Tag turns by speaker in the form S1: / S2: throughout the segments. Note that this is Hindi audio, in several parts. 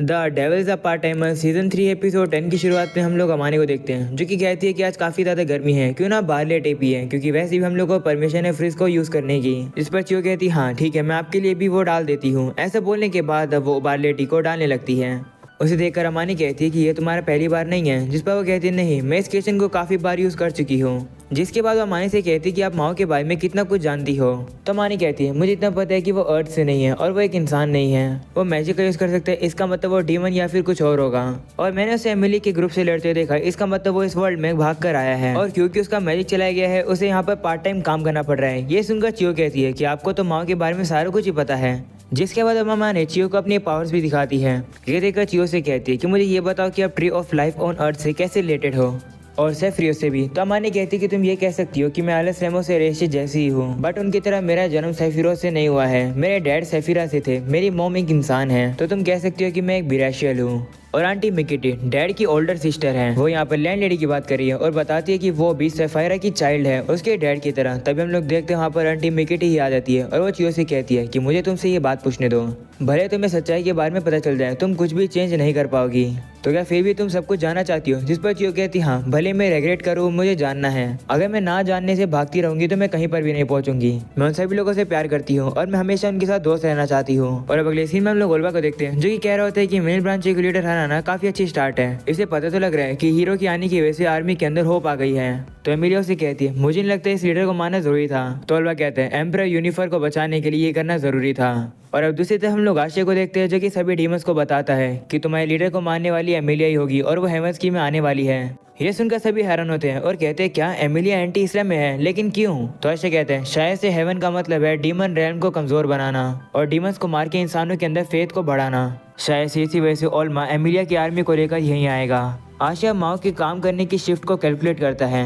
S1: The devils a part timer season 3 episode 10 की शुरुआत में हम लोग अमानी को देखते हैं, जो कि कहती है कि आज काफी ज्यादा गर्मी है, क्यों ना बाहर लेट पी है, क्योंकि वैसे भी हम लोग को परमिशन है फ्रिज को यूज करने की। इस पर चियो कहती है हाँ ठीक है, मैं आपके लिए भी वो डाल देती हूँ। ऐसा बोलने के बाद अब वो बार्ले टी को डालने लगती है। उसे देखकर अमानी कहती है कि ये तुम्हारा पहली बार नहीं है, जिस पर वो कहती है नहीं, मैं इस किचन को काफी बार यूज कर चुकी हूँ। जिसके बाद वो अमानी से कहती है कि आप माओ के बारे में कितना कुछ जानती हो। तो अमानी कहती है मुझे इतना पता है कि वो अर्थ से नहीं है और वो एक इंसान नहीं है, वो मैजिक का यूज कर सकते हैं, इसका मतलब वो डीमन या फिर कुछ और होगा। और मैंने उसे एमिली के ग्रुप से लड़ते देखा, इसका मतलब वो इस वर्ल्ड में भाग कर आया है, और क्योंकि उसका मैजिक चलाया गया है उसे यहाँ पर पार्ट टाइम काम करना पड़ रहा है। ये सुनकर चियो कहती है कि आपको तो माओ के बारे में सारा कुछ ही पता है। जिसके बाद अम्मा ने चियो को अपनी पावर्स भी दिखाती है। ये देखकर चियो से कहती है कि मुझे ये बताओ कि आप tree of life on earth से कैसे रिलेटेड हो, और सेफ्रियो से भी। तो अम्मा ने कहती कि तुम ये कह सकती हो कि मैं अलस रेमो से रेशे जैसी ही हूँ, बट उनकी तरह मेरा जन्म सेफिरो से नहीं हुआ है। मेरे डैड सेफिरा से थे, मेरी मॉम एक इंसान है, तो तुम कह सकती हो कि मैं एक बिराशियल हूँ। और आंटी मिकिटी डैड की ओल्डर सिस्टर है, वो यहाँ पर लैंड लेडी की बात कर रही है और बताती है कि वो भी सफायरा की चाइल्ड है उसके डैड की तरह। तभी हम लोग देखते हैं वहाँ पर आंटी मिकिटी ही आ जाती है और वो चियो से कहती है कि मुझे तुमसे ये बात पूछने दो, भले तुम्हें सच्चाई के बारे में पता चल जाए तुम कुछ भी चेंज नहीं कर पाओगी, तो क्या फिर भी तुम सब कुछ जानना चाहती हो। जिस पर चियो कहती हाँ भले मैं रेग्रेट करूँ, मुझे जानना है। अगर मैं ना जानने से भागती रहूंगी तो मैं कहीं पर भी नहीं पहुंचूंगी। मैं उन सभी लोगों से प्यार करती हूँ और मैं हमेशा उनके साथ दोस्त रहना चाहती हूँ। और अब अगले सीन में हम लोग ओल्वा को देखते हैं, जो कि कह रहा होता है कि मेल ब्रांच के लीडर हराना काफी अच्छी स्टार्ट है। इसे पता तो लग रहा है कि हीरो की आने की वजह से आर्मी के अंदर होप आ गई है। तो एमिलिया से कहती है मुझे नहीं लगता इस लीडर को मारना जरूरी था। तो ओल्वा कहते हैं एम्परर यूनिफर को बचाने के लिए ये करना जरूरी था। और अब दूसरी तरफ हम लोग आशिया को देखते हैं, जो कि सभी डीमंस को बताता है कि तुम्हारे लीडर को मारने वाली एमिलिया ही होगी और वो हेवंस की में आने वाली है। ये सुनकर सभी हैरान होते हैं और कहते हैं क्या एमिलिया एंटी इस्लाम में है, लेकिन क्यों। तो आशिया कहते हैं शायद से हेवन का मतलब है डीमन रैल्म को कमजोर बनाना और डीमंस को मार के इंसानों के अंदर फेथ को बढ़ाना। शायद से इसी वजह से ओल्मा एमिलिया की आर्मी को लेकर यहीं आएगा। आशिया माओ के काम करने की शिफ्ट को कैलकुलेट करता है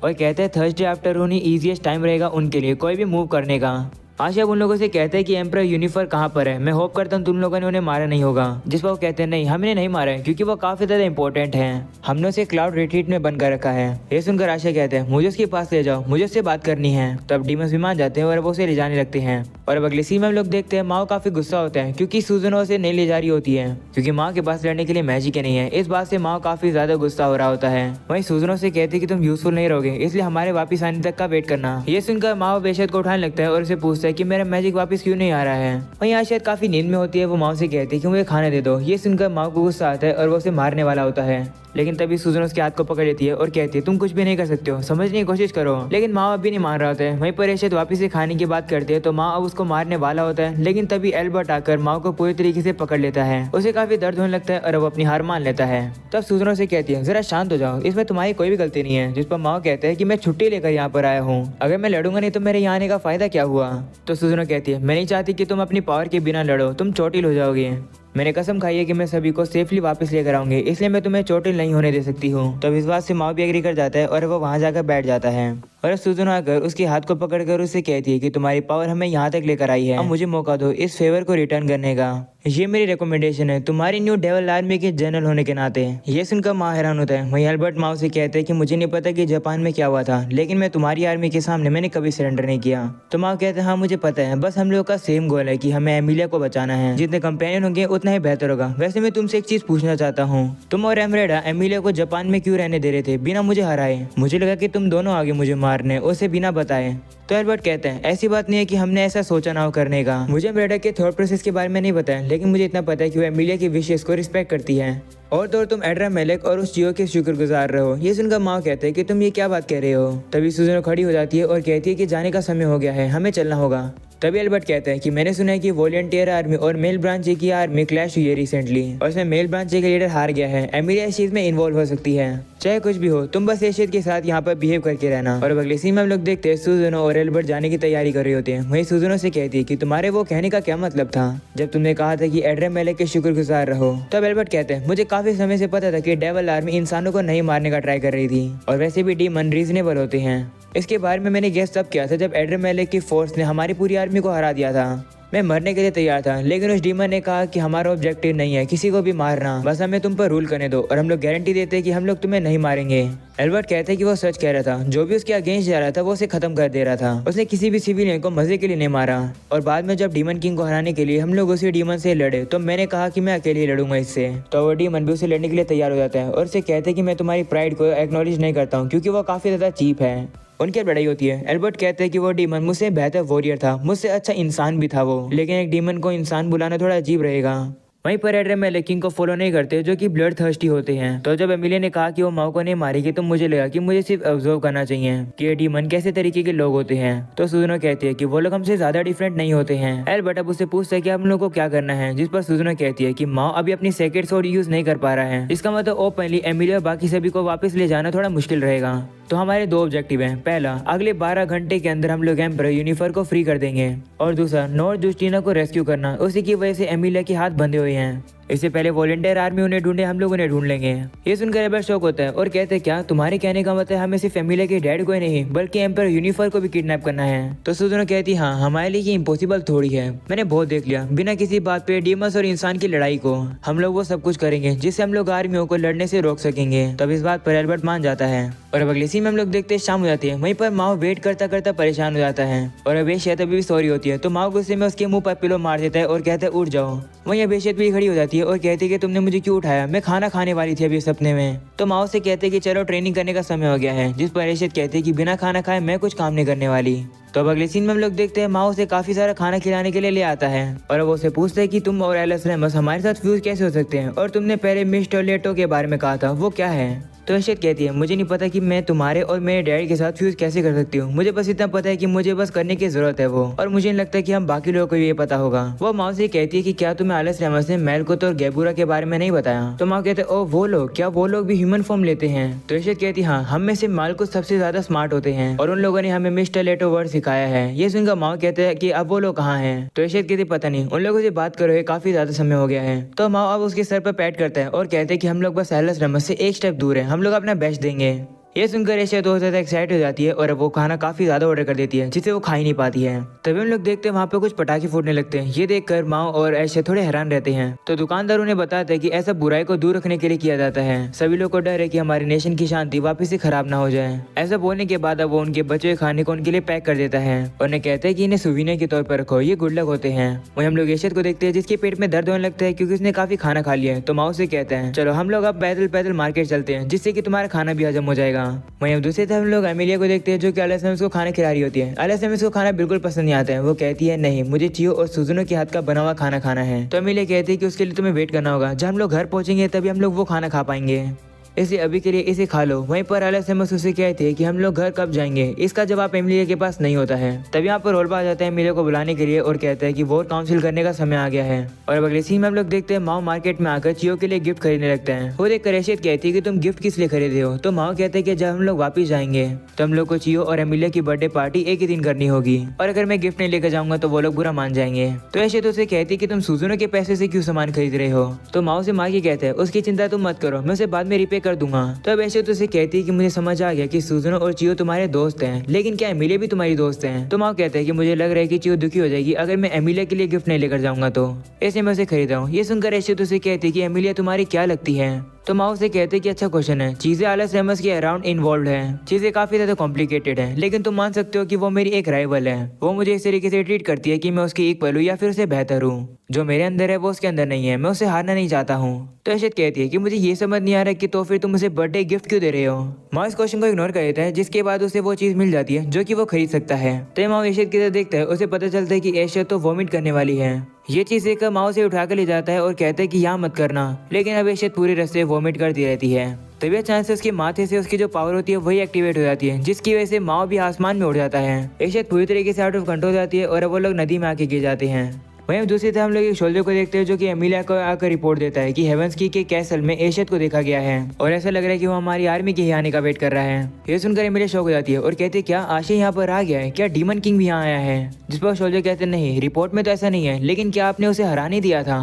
S1: और कहते हैं थर्सडे आफ्टरनून ही ईजीएस्ट टाइम रहेगा उनके लिए कोई भी मूव करने का। आशिया उन लोगों से कहते हैं कि एम्परर यूनिफर कहाँ पर है, मैं होप करता हूँ तुम लोगों ने उन्हें मारा नहीं होगा। जिस पर वो कहते हैं नहीं, हमने नहीं मारा है क्योंकि वो काफी ज्यादा इंपॉर्टेंट है, हमने उसे क्लाउड रिट्रीट में बंद कर रखा है। ये सुनकर आशिया कहते हैं मुझे उसके पास ले जाओ, मुझे उससे बात करनी है। तब डीमंस भी मान जाते हैं और वो उसे ले जाने लगते हैं। और अब अगले सीन में हम लोग देखते हैं माओ काफी गुस्सा होता है क्योंकि सूजनो उसे नहीं ले जा रही होती है, क्योंकि माँ के पास लड़ने के लिए मैजिक नहीं है। इस बात से माओ काफी ज्यादा गुस्सा हो रहा होता है। वहीं सूजनो से कहती है कि तुम यूजफुल नहीं रहोगे, इसलिए हमारे वापिस आने तक का वेट करना। ये सुनकर माओ बेशद को उठाने लगता है और उसे पूछता है कि मेरा मैजिक वापस क्यों नहीं आ रहा है। वहीं आशिया काफी नींद में होती है, वो माओ से कहती है कि मुझे खाने दे दो। ये सुनकर माओ को गुस्सा आता है और वो उसे मारने वाला होता है, लेकिन तभी सूजन उसके हाथ को पकड़ लेती है और कहती है तुम कुछ भी नहीं कर सकते हो, समझने की कोशिश करो। लेकिन माँ अब भी नहीं मान रहा होता है। वहीं पर एशद वापिस से खाने की बात करती है तो माँ अब उसको मारने वाला होता है, लेकिन तभी एल्बर्ट आकर माँ को पूरी तरीके से पकड़ लेता है। उसे काफी दर्द होने लगता है और वो अपनी हार मान लेता है। तब सूजनों से कहती है जरा शांत हो जाओ, इसमें तुम्हारी कोई भी गलती नहीं है। जिस पर माँ कहता है कि मैं छुट्टी लेकर यहाँ पर आया हूँ, अगर मैं लड़ूंगा नहीं तो मेरे यहाँ आने का फायदा क्या हुआ। तो सूजनों कहती है मैं नहीं चाहती कि तुम अपनी पावर के बिना लड़ो, तुम चोटिल हो जाओगे। मैंने कसम खाई है कि मैं सभी को सेफली वापस लेकर आऊंगी, इसलिए मैं तुम्हें चोटिल नहीं होने दे सकती हूँ। तब इस बात से माओ भी एग्री कर जाता है और वो वहाँ जाकर बैठ जाता है। और सूजन आकर उसके हाथ को पकड़कर उससे कहती है कि तुम्हारी पावर हमें यहाँ तक लेकर आई है, अब मुझे मौका दो इस फेवर को रिटर्न करने का। ये मेरी रिकमेंडेशन है तुम्हारी न्यू डेवल आर्मी के जनरल होने के नाते। ये सुनकर माँ हैरान होता है। वहीं अल्बर्ट माओ से कहते हैं कि मुझे नहीं पता कि जापान में क्या हुआ था, लेकिन मैं तुम्हारी आर्मी के सामने मैंने कभी सरेंडर नहीं किया। तो माओ कहते हैं हाँ मुझे पता है, बस हम लोगों का सेम गोल है कि हमें एमिलिया को बचाना है, जितने कंपेनियन होंगे उतना ही बेहतर होगा। वैसे मैं तुमसे एक चीज पूछना चाहता हूँ, तुम और एमरेडा एमिलिया को जापान में क्यों रहने दे रहे थे बिना मुझे हराए। मुझे लगा कि तुम दोनों आगे मुझे मारने, उसे बिना बताए। तो एल्बर्ट कहते हैं ऐसी बात नहीं है कि हमने ऐसा सोचा ना हो करने का। मुझे एमरेडा के थॉट प्रोसेस के बारे में नहीं बताया, लेकिन मुझे इतना पता है कि वो एमिलिया की विशेष को रिस्पेक्ट करती है, और तो तुम एड्रा मेलेक और उस जियो के शुक्रगुजार रहो। ये सुनकर माँ कहते हैं कि तुम ये क्या बात कह रहे हो। तभी सूजन खड़ी हो जाती है और कहती है कि जाने का समय हो गया है, हमें चलना होगा। तभी एल्बर्ट कहते हैं कि मैंने सुना है कि वॉलंटियर आर्मी और मेल ब्रांच की आर्मी क्लैश हुई है रिसेंटली, और इसमें मेल ब्रांच का लीडर हार गया है। एमिलिया इस चीज में इन्वॉल्व हो सकती है। चाहे कुछ भी हो, तुम बस एशियद के साथ यहाँ पर बिहेव करके रहना। और अगले सीन में हम लोग देखते हैं सूजनो और एल्बर्ट जाने की तैयारी कर रहे होते हैं। वहीं सूजनो से कहती है कि तुम्हारे वो कहने का क्या मतलब था जब तुमने कहा था कि एड्रा मेलेक के शुक्रगुजार रहो। तब एल्बर्ट कहते हैं मुझे काफी समय से पता था कि डेवल आर्मी इंसानों को नहीं मारने का ट्राई कर रही थी, और वैसे भी डीमन रीजनेबल होते हैं। इसके बारे में मैंने गेस तब किया था जब एड्रा मेलेक की फोर्स ने हमारी पूरी आर्मी को हरा दिया था। मैं मरने के लिए तैयार था, लेकिन उस डीमन ने कहा कि हमारा ऑब्जेक्टिव नहीं है किसी को भी मारना, बस हमें तुम पर रूल करने दो और हम लोग गारंटी देते हैं कि हम लोग तुम्हें नहीं मारेंगे। एल्बर्ट कहते हैं कि वो सच कह रहा था, जो भी उसके अगेंस्ट जा रहा था वो उसे खत्म कर दे रहा था। उसने किसी भी सिविलियन को मजे के लिए नहीं मारा। और बाद में जब डीमन किंग को हराने के लिए हम लोग उसी डीमन से लड़े तो मैंने कहा कि मैं अकेले लड़ूंगा इससे। तो वो डीमन भी उसे लड़ने के लिए तैयार हो जाता है और उसे कहते हैं कि मैं तुम्हारी प्राइड को एक्नॉलेज नहीं करता हूँ क्योंकि वो काफी ज्यादा चीप है। उनकी लड़ाई होती है। एल्बर्ट कहते हैं कि वो डीमन मुझसे बेहतर वॉरियर था, मुझसे अच्छा इंसान भी था वो, लेकिन एक डीमन को इंसान बुलाना थोड़ा अजीब रहेगा। वहीं पर एड्रे मेलिक किंग को फॉलो नहीं करते जो कि ब्लड थर्स्टी होते हैं। तो जब एमिलिया ने कहा कि वो माओ को नहीं मारेगी तो मुझे लगा कि मुझे सिर्फ ऑब्जर्व करना चाहिए कि ये डीमन कैसे तरीके के लोग होते हैं। तो सुजुनो कहती है कि वो लोग हमसे ज्यादा डिफरेंट नहीं होते हैं। एल्बर्ट अब उससे पूछता है कि हम लोग को क्या करना है, जिस पर सुजुनो कहती है कि माओ अभी अपनी सेक्रेट स्वॉर्ड यूज नहीं कर पा रहा है, इसका मतलब ओपनली एमिलिया और बाकी सभी को वापस ले जाना थोड़ा मुश्किल रहेगा। तो हमारे दो ऑब्जेक्टिव हैं, पहला अगले 12 घंटे के अंदर हम लोग एम्परर यूनिफर को फ्री कर देंगे और दूसरा नॉर्थ जुस्टिना को रेस्क्यू करना, उसी की वजह से एमिलिया के हाथ बंधे हुए हैं। इससे पहले वॉलंटियर आर्मी उन्हें ढूंढे, हम लोग उन्हें ढूंढ लेंगे। ये सुनकर एल्बर्ट शॉक होता है और कहते हैं क्या तुम्हारे कहने का मतलब हमें सिर्फ एमिलिया के डैड को ही नहीं बल्कि एम्परर यूनिफर को भी किडनैप करना है। तो सुजुनो कहती हाँ हमारे लिए ये इम्पॉसिबल थोड़ी है, मैंने बहुत देख लिया बिना किसी बात पे डीमंस और इंसान की लड़ाई को, हम लोग वो सब कुछ करेंगे जिससे हम लोग आर्मियों को लड़ने से रोक सकेंगे। तब इस बात पर एल्बर्ट मान जाता है और अब अगले सीन में हम लोग देखते हैं शाम हो जाती है। वहीं पर माओ वेट करता करता परेशान हो जाता है और अबेशियत अभी भी सॉरी होती है। तो माओ गुस्से में उसके मुंह पर पिलो मार देता है और कहता है उठ जाओ। वहीं अबेशियत भी खड़ी हो जाती है और कहती है कि तुमने मुझे क्यों उठाया, मैं खाना खाने वाली थी अभी सपने में। तो माओ से कहते हैं कि चलो ट्रेनिंग करने का समय हो गया है, जिस पर अबेशियत कहती है कि बिना खाना खाए मैं कुछ काम नहीं करने वाली। तो अब अगले सीन में हम लोग देखते हैं माओ से काफी सारा खाना खिलाने के लिए ले आता है और वो उसे पूछता है कि तुम और एलिस रेमस हमारे साथ फ्यूज कैसे हो सकते हैं, और तुमने पहले मिस्टर लेटो के बारे में कहा था वो क्या है। तो अर्शद कहती है मुझे नहीं पता कि मैं तुम्हारे और मेरे डैडी के साथ फ्यूज कैसे कर सकती हूँ, मुझे बस इतना पता है कि मुझे बस करने की जरूरत है वो, और मुझे नहीं लगता कि हम बाकी लोगों को ये पता होगा। वो माओ से कहती है कि क्या तुम्हें एलिस रेमस ने मेलकुत और गैबूरा के बारे में नहीं बताया। तो माओ कहते हैं ओ वो लोग, क्या वो लोग भी ह्यूमन फॉर्म लेते हैं। तो अर्शद कहती है हाँ, हम में से मालकुत सबसे ज्यादा स्मार्ट होते हैं और उन लोगों ने हमें मिस्टर लेटो वर्ड सिखाया है। ये सुनकर माओ कहते हैं कि अब वो लोग कहाँ हैं। तो अर्शद कहती पता नहीं, उन लोगों से बात कर रहे काफी ज्यादा समय हो गया है। तो माओ अब उसके सर पर पैट करता है और कहते हैं कि हम लोग बस एलिस रेमस से एक स्टेप दूर है, हम लोग अपना बेस्ट देंगे। ये सुनकर एशिया तो ज्यादा एक्साइट हो जाती है और अब वो खाना काफी ज्यादा ऑर्डर कर देती है जिसे वो खा ही नहीं पाती है। तभी हम लोग देखते हैं वहाँ पे कुछ पटाखे फूटने लगते हैं। ये देखकर माओ और एशिया थोड़े हैरान रहते हैं। तो दुकानदार उन्हें बताता है कि ऐसा बुराई को दूर रखने के लिए किया जाता है, सभी लोग को डर है कि हमारे नेशन की शांति वापस से खराब ना हो जाए। ऐसा बोलने के बाद अब वो उनके बचे हुए खाने को उनके लिए पैक कर देता है और उन्हें कहता है कि इन्हें सुवीनियर के तौर पर रखो, ये गुड लक होते हैं। वहीं हम लोग एशिया को देखते हैं जिसके पेट में दर्द होने लगता है क्योंकि उसने काफी खाना खा लिया है। तो माओ से कहते हैं चलो हम लोग अब पैदल पैदल मार्केट चलते हैं जिससे कि तुम्हारा खाना भी हजम हो जाएगा। वहीं अब दूसरी तरफ हम लोग एमिलिया को देखते हैं जो कि एलिस रेमस को खाना खिला रही होती है। एलिस रेमस को खाना बिल्कुल पसंद नहीं आता है। वो कहती है नहीं, मुझे चियो और सुजुनो के हाथ का बना हुआ खाना खाना है। तो एमिलिया कहती है कि उसके लिए तुम्हें वेट करना होगा, जब हम लोग घर पहुंचेंगे तभी हम लोग वो खाना खा पाएंगे, इसलिए अभी के लिए इसे खा लो। वहीं पर एलिस रेमस उसे कहते हैं कि हम लोग घर कब जाएंगे। इसका जवाब एमिलिया के पास नहीं होता है। तभी यहाँ पर रोलबा आ जाता है एमिलिया को बुलाने के लिए और कहता है कि वोट काउंसिल करने का समय आ गया है। और अब अगले सीन में हम लोग देखते हैं माओ मार्केट में आकर चियो के लिए गिफ्ट खरीदने लगता है। वो देखकर एशियत कहती है कि तुम गिफ्ट किस लिए खरीदे हो। तो माओ कहते हैं कि जब हम लोग वापिस जाएंगे तो हम लोग को चियो और एमिलिया की बर्थडे पार्टी एक ही दिन करनी होगी और अगर मैं गिफ्ट नहीं लेकर जाऊंगा तो वो लोग बुरा मान जाएंगे। तो एशियत उसे कहती है कि तुम सुजुनो के पैसे से क्यों सामान खरीद रहे हो। तो माओ से माँ की कहते हैं उसकी चिंता तुम मत करो, मैं उसे बाद में रिपे कर दूंगा। तो एशियत उसे कहती है कि मुझे समझ आ गया कि सुजुनो और चियो तुम्हारे दोस्त हैं, लेकिन क्या एमिलिया भी तुम्हारी दोस्त हैं। तो माओ कहते हैं कि मुझे लग रहा है कि चियो दुखी हो जाएगी अगर मैं एमिलिया के लिए गिफ्ट नहीं लेकर जाऊंगा, तो ऐसे मैं उसे खरीद रहा हूँ। ये सुनकर एशियत उसे कहती है कि एमिलिया तुम्हारी क्या लगती है। तो माओ से कहते हैं कि अच्छा क्वेश्चन है, चीजें एलिस रेमस के अराउंड इन्वॉल्व है, चीजें काफी ज्यादा कॉम्प्लिकेटेड है, लेकिन तुम मान सकते हो कि वो मेरी एक राइवल है। वो मुझे इस तरीके से ट्रीट करती है कि मैं उसकी इक्वल हूँ या फिर उससे बेहतर हूँ। जो मेरे अंदर है वो उसके अंदर नहीं है, मैं उसे हारना नहीं चाहता हूँ। तो एशियत कहती है कि मुझे ये समझ नहीं आ रहा कि तो फिर तुम उसे बर्थडे गिफ्ट क्यों दे रहे हो। माओ इस क्वेश्चन को इग्नोर कर देता है, जिसके बाद उसे वो चीज मिल जाती है जो कि वो खरीद सकता है। तो माओ एशियत की तरफ देखता है, उसे पता चलता है कि एशियत तो वॉमिट करने वाली है। ये चीज देखकर माओ से उठा कर ले जाता है और कहता है कि यहाँ मत करना, लेकिन अब एशियत पूरे रास्ते वॉमिट करती रहती है। तभी अचानक से उसके माथे से उसकी जो पावर होती है वही एक्टिवेट हो जाती है, जिसकी वजह से माओ भी आसमान में उड़ जाता है। एशियत पूरी तरीके से आउट ऑफ कंट्रोल हो जाती है और अब वो लोग नदी में आके गिर जाते हैं। वहीं दूसरी तरफ हम लोग एक सोल्जर को देखते हैं जो कि एमिलिया को आकर रिपोर्ट देता है कि हेवंस की के कैसल में एशियत को देखा गया है और ऐसा लग रहा है कि वो हमारी आर्मी के ही आने का वेट कर रहा है। ये सुनकर एमिलिया शॉक हो जाती है और कहती है क्या आशय यहाँ पर आ गया है, क्या डीमन किंग भी यहाँ आया है। जिस पर सोल्जर कहते नहीं, रिपोर्ट में तो ऐसा नहीं है, लेकिन क्या आपने उसे हरा नहीं दिया था।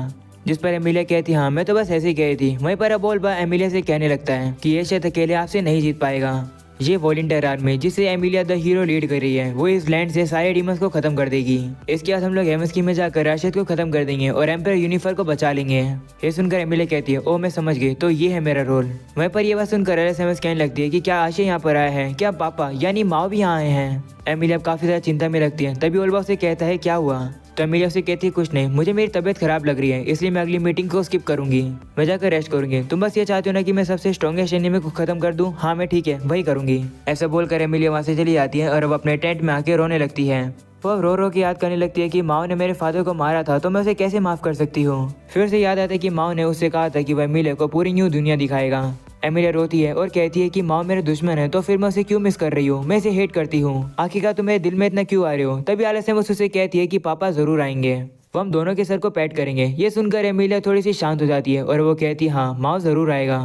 S1: जिस पर एमिलिया कहती हाँ मैं तो बस ऐसे ही कही थी। वहीं पर अब बोलबा एमिलिया से कहने लगता है कि एशियत अकेले आपसे नहीं जीत पाएगा। ये वॉलंटियर आर्मी जिसे एमिलिया द हीरो लीड कर रही है वो इस लैंड से सारे डीमंस को खत्म कर देगी। इसके बाद हम लोग एमएसकी में जाकर राशिद को खत्म कर देंगे और एम्पर यूनिफर को बचा लेंगे। ये सुनकर एमिलिया कहती है, ओ मैं समझ गई, तो ये है मेरा रोल। वहीं पर ये बात सुनकर एलएसएमएस कहने लगती है कि क्या आशय यहाँ पर आया है, क्या पापा यानी माओ भी यहाँ आए हैं। एमिलिया अब काफी ज्यादा चिंता में लगती है। तभी ओल्बा उसे कहता है क्या हुआ। तो एमिलिया उसे कहती है कुछ नहीं, मुझे मेरी तबीयत खराब लग रही है इसलिए मैं अगली मीटिंग को स्किप करूंगी, मैं जाकर रेस्ट करूंगी। तुम बस ये चाहती हो ना कि मैं सबसे स्ट्रॉन्गेस्ट एनिमी को खत्म कर दूं। हाँ मैं ठीक है वही करूंगी। ऐसा बोलकर एमिलिया वहाँ से चली जाती है और अब अपने टेंट में आके रोने लगती है। वो अब रो रो के याद करने लगती है कि माओ ने मेरे फादर को मारा था तो मैं उसे कैसे माफ कर सकती हूँ। फिर से याद आता है कि माओ ने उससे कहा था कि वह एमिलिया को पूरी न्यू दुनिया दिखाएगा। एमिलिया रोती है और कहती है कि माओ मेरे दुश्मन है तो फिर मैं उसे क्यों मिस कर रही हूँ, मैं इसे हेट करती हूँ, आखिरकार तुम मेरे दिल में इतना क्यों आ रहे हो। तभी आलस में उससे कहती है कि पापा जरूर आएंगे, वो हम दोनों के सर को पैट करेंगे। ये सुनकर एमिलिया थोड़ी सी शांत हो जाती है और वो कहती है हाँ माओ जरूर आएगा।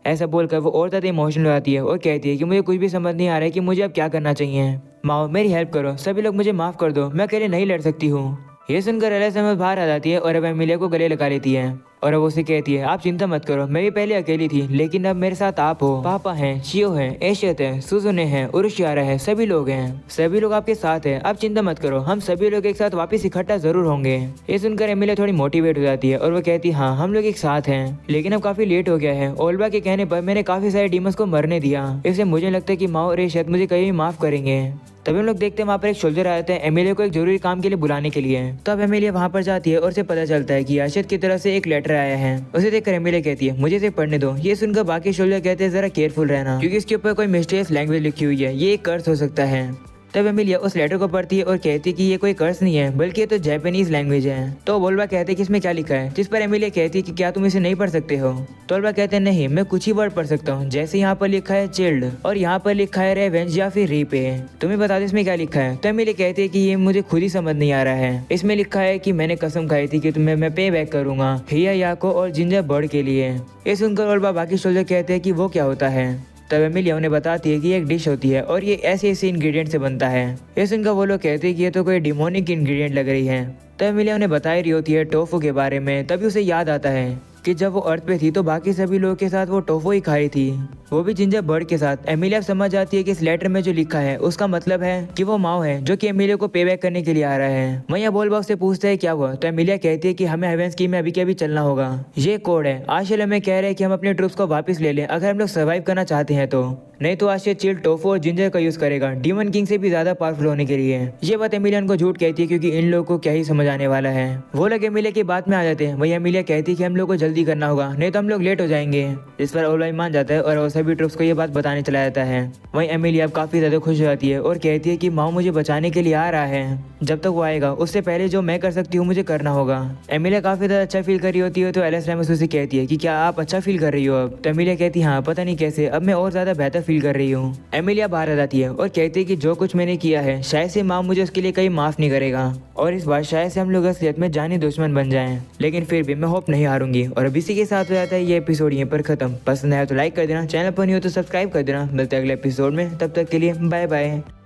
S1: ऐसा बोलकर वो और ज़्यादा इमोशनल हो जाती है और कहती है कि मुझे कुछ भी समझ नहीं आ रहा है कि मुझे अब क्या करना चाहिए। माओ मेरी हेल्प करो, सभी लोग मुझे माफ़ कर दो, मैं अकेले नहीं लड़ सकती हूँ। ये सुनकर एलएसएमएस बाहर आ जाती है और अब एमिलिया को गले लगा लेती है और अब उसे कहती है आप चिंता मत करो, मैं भी पहले अकेली थी लेकिन अब मेरे साथ आप हो, पापा हैं, चियो है, एशियत है, सुजुने हैं, उरुशियारा है, सभी लोग हैं, सभी लोग आपके साथ हैं, आप चिंता मत करो, हम सभी लोग एक साथ वापस इकट्ठा जरूर होंगे। ये सुनकर एमिलिया थोड़ी मोटिवेट हो जाती है और वो कहती है हाँ हम लोग एक साथ हैं, लेकिन अब काफी लेट हो गया है। ओल्बा के कहने पर मैंने काफी सारे डीमंस को मरने दिया, इसलिए मुझे लगता है कि माओ और एशियत मुझे कहीं भी माफ करेंगे। तभी हम लोग देखते हैं वहाँ पर एक सोल्जर आ जाते हैं एमिलिया को एक जरूरी काम के लिए बुलाने के लिए। तब एमिलिया वहाँ पर जाती है और उसे पता चलता है कि आशिद की तरफ से एक लेटर आया है। उसे देखकर एमिलिया कहती है मुझे इसे पढ़ने दो। ये सुनकर बाकी सोल्जर कहते हैं जरा केयरफुल रहना क्योंकि इसके ऊपर कोई मिस्टीरियस लैंग्वेज लिखी हुई है, ये एक कर्स हो सकता है। तब एमिलिया उस लेटर को पढ़ती है और कहती है कि ये कोई कर्स नहीं है बल्कि ये तो जापानीज लैंग्वेज है। तो ओल्बा कहते हैं कि इसमें क्या लिखा है, जिस पर एमिलिया कहती है कि क्या तुम इसे नहीं पढ़ सकते हो। तो ओल्बा कहते हैं नहीं मैं कुछ ही वर्ड पढ़ सकता हूँ, जैसे यहाँ पर लिखा है चिल्ड और यहाँ पर लिखा है रेवेंज या फिर रीपे, तुम्हें बता दो इसमें क्या लिखा है। तो एमिलिया कहती है कि ये मुझे खुद ही समझ नहीं आ रहा है। इसमें लिखा है कि मैंने कसम खाई थी कि तुम्हें मैं पे बैक करूंगा हिया याको और जिंजर बर्ड के लिए। ये सुनकर ओल्बा बाकी सोल्जर कहते हैं कि वो क्या होता है। तब एमिलिया उन्हें बताती है कि एक डिश होती है और ये ऐसे ऐसे इंग्रेडिएंट से बनता है। ये सुनकर वो लोग कहते हैं कि ये तो कोई डिमोनिक इंग्रेडिएंट लग रही है। तब एमिलिया उन्हें बता रही होती है टोफू के बारे में। तभी उसे याद आता है कि जब वो अर्थ पे थी तो बाकी सभी लोगों के साथ वो टोफू ही खाई थी, वो भी जिंजर बर्ड के साथ। एमिलिया समझ जाती है कि इस लेटर में जो लिखा है उसका मतलब है कि वो माओ है जो कि एमिलिया को पे बैक करने के लिए आ रहा है। वहीं बोलबा से पूछता है क्या हुआ। तो एमिलिया कहती है कि हमें हेवेंस की में अभी के अभी चलना होगा, ये कोड है। आशिल हमें कह रहे हैं कि हम अपने ट्रूप्स को वापस ले लें अगर हम लोग सर्वाइव करना चाहते हैं तो, नहीं तो आशिल चिल टोफू और जिंजर का यूज करेगा डीमन किंग से भी ज्यादा पावरफुल होने के लिए। ये बात एमिलिया को झूठ कहती है क्योंकि इन लोगों को क्या ही समझ आने वाला है। वो लोग एमिलिया की बात में आ जाते हैं। वही एमिलिया कहती है कि हम लोग को जल्दी करना होगा नहीं तो हम लोग लेट हो जाएंगे। इस पर ओल्बा मान जाता है और वो सभी ट्रूप्स को ये बात बताने चला जाता है। वहीं एमिलिया अब काफी ज्यादा खुश हो जाती है और कहती है कि माओ मुझे बचाने के लिए आ रहा है, जब तक वो आएगा उससे पहले जो मैं कर सकती हूँ मुझे करना होगा। एमिलिया काफी ज्यादा अच्छा फील कर रही होती है तो एलिस रैमस उसे कहती है कि क्या आप अच्छा फील कर रही हो अब। तो एमिलिया कहती है हाँ पता नहीं कैसे अब मैं और ज्यादा बेहतर फील कर रही हूँ। एमिलिया बाहर आ जाती है और कहती है कि जो कुछ मैंने किया है शायद से माँ मुझे उसके लिए कहीं माफ नहीं करेगा और इस बार शायद से हम लोग असलियत में जानी दुश्मन बन जाएं, लेकिन फिर भी मैं होप नहीं हारूंगी। और अब इसी के साथ हो जाता है ये एपिसोड यहीं पर खत्म। पसंद आया तो लाइक कर देना, चैनल पर नहीं हो तो सब्सक्राइब कर देना। मिलते हैं अगले एपिसोड में, तब तक के लिए बाय बाय।